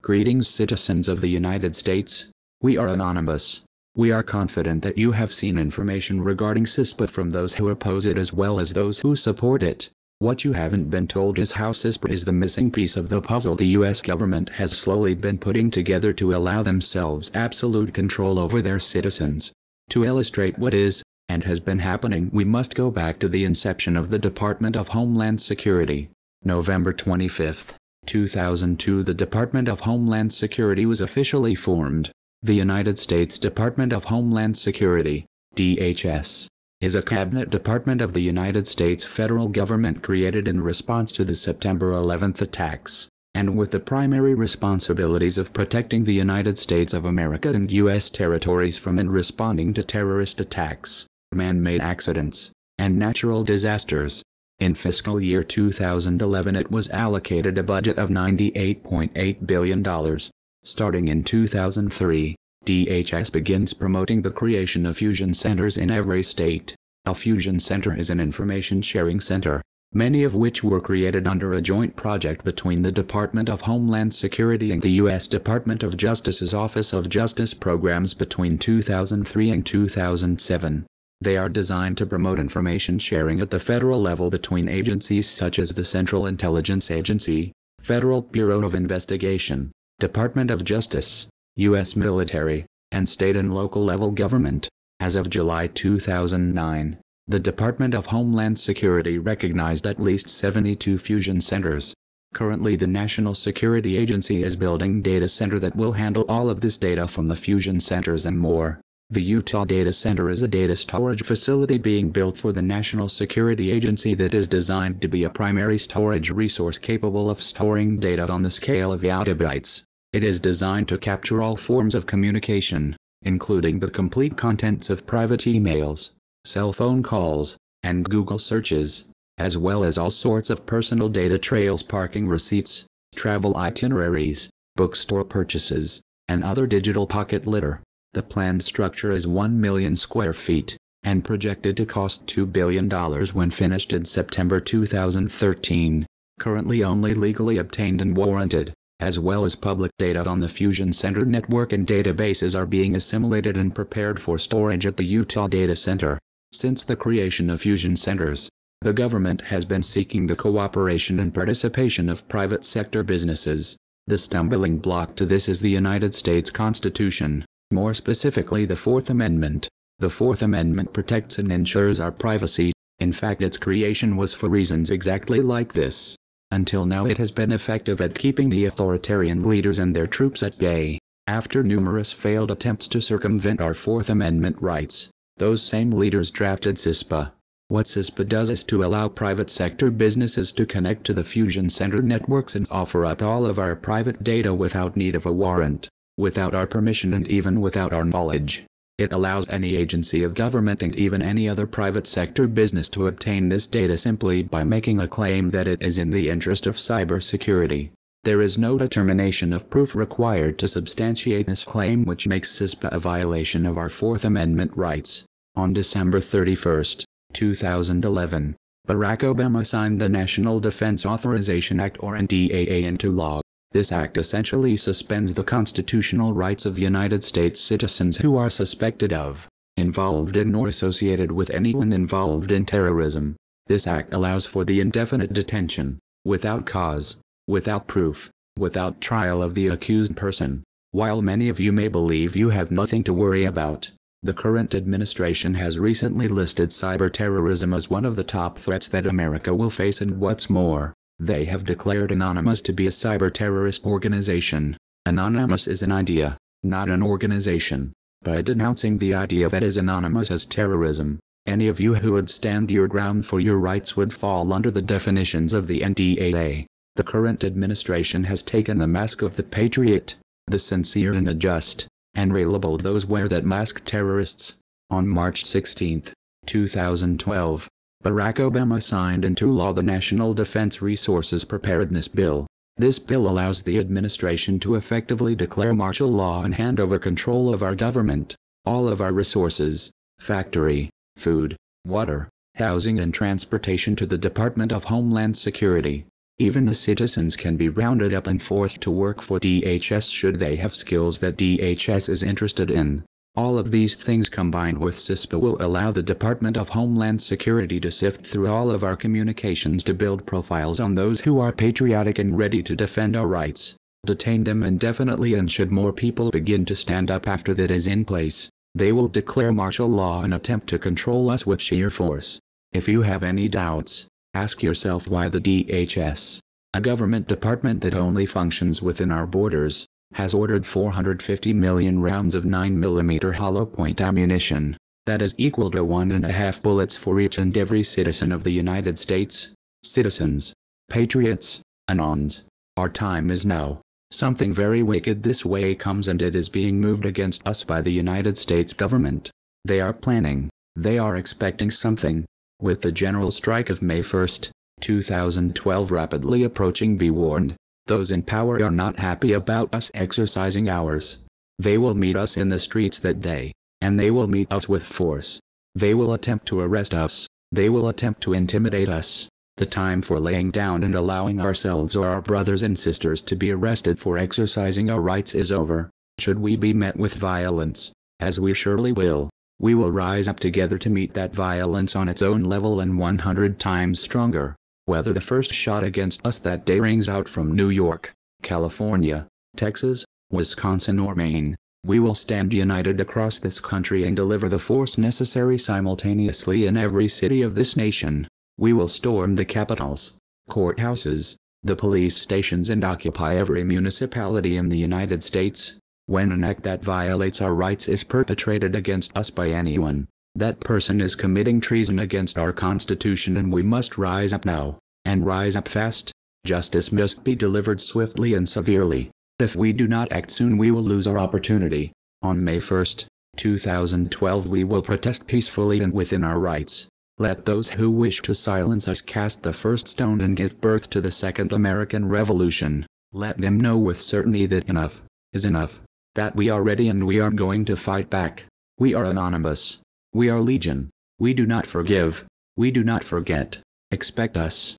Greetings, citizens of the United States. We are anonymous. We are confident that you have seen information regarding CISPA from those who oppose it as well as those who support it. What you haven't been told is how CISPA is the missing piece of the puzzle the US government has slowly been putting together to allow themselves absolute control over their citizens. To illustrate what is, and has been happening, we must go back to the inception of the Department of Homeland Security. November 25, 2002. The Department of Homeland Security was officially formed. The United States Department of Homeland Security, DHS, is a cabinet department of the United States federal government created in response to the September 11 attacks, and with the primary responsibilities of protecting the United States of America and U.S. territories from and responding to terrorist attacks, man-made accidents, and natural disasters. In fiscal year 2011 it was allocated a budget of $98.8 billion. Starting in 2003, DHS begins promoting the creation of fusion centers in every state. A fusion center is an information sharing center, many of which were created under a joint project between the Department of Homeland Security and the U.S. Department of Justice's Office of Justice Programs between 2003 and 2007. They are designed to promote information sharing at the federal level between agencies such as the Central Intelligence Agency, Federal Bureau of Investigation, Department of Justice, U.S. military, and state and local level government. As of July 2009, the Department of Homeland Security recognized at least 72 fusion centers. Currently, the National Security Agency is building a data center that will handle all of this data from the fusion centers and more. The Utah Data Center is a data storage facility being built for the National Security Agency that is designed to be a primary storage resource capable of storing data on the scale of yottabytes. It is designed to capture all forms of communication, including the complete contents of private emails, cell phone calls, and Google searches, as well as all sorts of personal data trails, parking receipts, travel itineraries, bookstore purchases, and other digital pocket litter. The planned structure is 1 million square feet, and projected to cost $2 billion when finished in September 2013. Currently only legally obtained and warranted, as well as public data on the Fusion Center network and databases are being assimilated and prepared for storage at the Utah Data Center. Since the creation of Fusion Centers, the government has been seeking the cooperation and participation of private sector businesses. The stumbling block to this is the United States Constitution. More specifically, the Fourth Amendment. The Fourth Amendment protects and ensures our privacy. In fact, its creation was for reasons exactly like this. Until now it has been effective at keeping the authoritarian leaders and their troops at bay. After numerous failed attempts to circumvent our Fourth Amendment rights, those same leaders drafted CISPA. What CISPA does is to allow private sector businesses to connect to the Fusion Center networks and offer up all of our private data without need of a warrant, without our permission, and even without our knowledge. It allows any agency of government and even any other private sector business to obtain this data simply by making a claim that it is in the interest of cybersecurity. There is no determination of proof required to substantiate this claim, which makes CISPA a violation of our Fourth Amendment rights. On December 31, 2011, Barack Obama signed the National Defense Authorization Act, or NDAA, into law. This act essentially suspends the constitutional rights of United States citizens who are suspected of, involved in, or associated with anyone involved in terrorism. This act allows for the indefinite detention, without cause, without proof, without trial of the accused person. While many of you may believe you have nothing to worry about, the current administration has recently listed cyber terrorism as one of the top threats that America will face, and what's more, they have declared Anonymous to be a cyber-terrorist organization. Anonymous is an idea, not an organization. By denouncing the idea that is anonymous as terrorism, any of you who would stand your ground for your rights would fall under the definitions of the NDAA. The current administration has taken the mask of the patriot, the sincere and the just, and relabeled those wear that mask terrorists. On March 16, 2012, Barack Obama signed into law the National Defense Resources Preparedness Bill. This bill allows the administration to effectively declare martial law and hand over control of our government, all of our resources, factory, food, water, housing and transportation to the Department of Homeland Security. Even the citizens can be rounded up and forced to work for DHS should they have skills that DHS is interested in. All of these things combined with CISPA will allow the Department of Homeland Security to sift through all of our communications to build profiles on those who are patriotic and ready to defend our rights, detain them indefinitely, and should more people begin to stand up after that is in place, they will declare martial law and attempt to control us with sheer force. If you have any doubts, ask yourself why the DHS, a government department that only functions within our borders, has ordered 450 million rounds of 9mm hollow point ammunition. That is equal to 1.5 bullets for each and every citizen of the United States. Citizens, patriots, Anons, our time is now. Something very wicked this way comes, and it is being moved against us by the United States government. They are planning, they are expecting something. With the general strike of May 1st, 2012 rapidly approaching, be warned, those in power are not happy about us exercising ours. They will meet us in the streets that day, and they will meet us with force. They will attempt to arrest us, they will attempt to intimidate us. The time for laying down and allowing ourselves or our brothers and sisters to be arrested for exercising our rights is over. Should we be met with violence, as we surely will, we will rise up together to meet that violence on its own level and 100 times stronger. Whether the first shot against us that day rings out from New York, California, Texas, Wisconsin or Maine, we will stand united across this country and deliver the force necessary simultaneously in every city of this nation. We will storm the capitals, courthouses, the police stations, and occupy every municipality in the United States. When an act that violates our rights is perpetrated against us by anyone, that person is committing treason against our Constitution, and we must rise up now, and rise up fast. Justice must be delivered swiftly and severely. If we do not act soon, we will lose our opportunity. On May 1st, 2012 we will protest peacefully and within our rights. Let those who wish to silence us cast the first stone and give birth to the Second American Revolution. Let them know with certainty that enough is enough. That we are ready and we are going to fight back. We are anonymous. We are legion. We do not forgive. We do not forget. Expect us.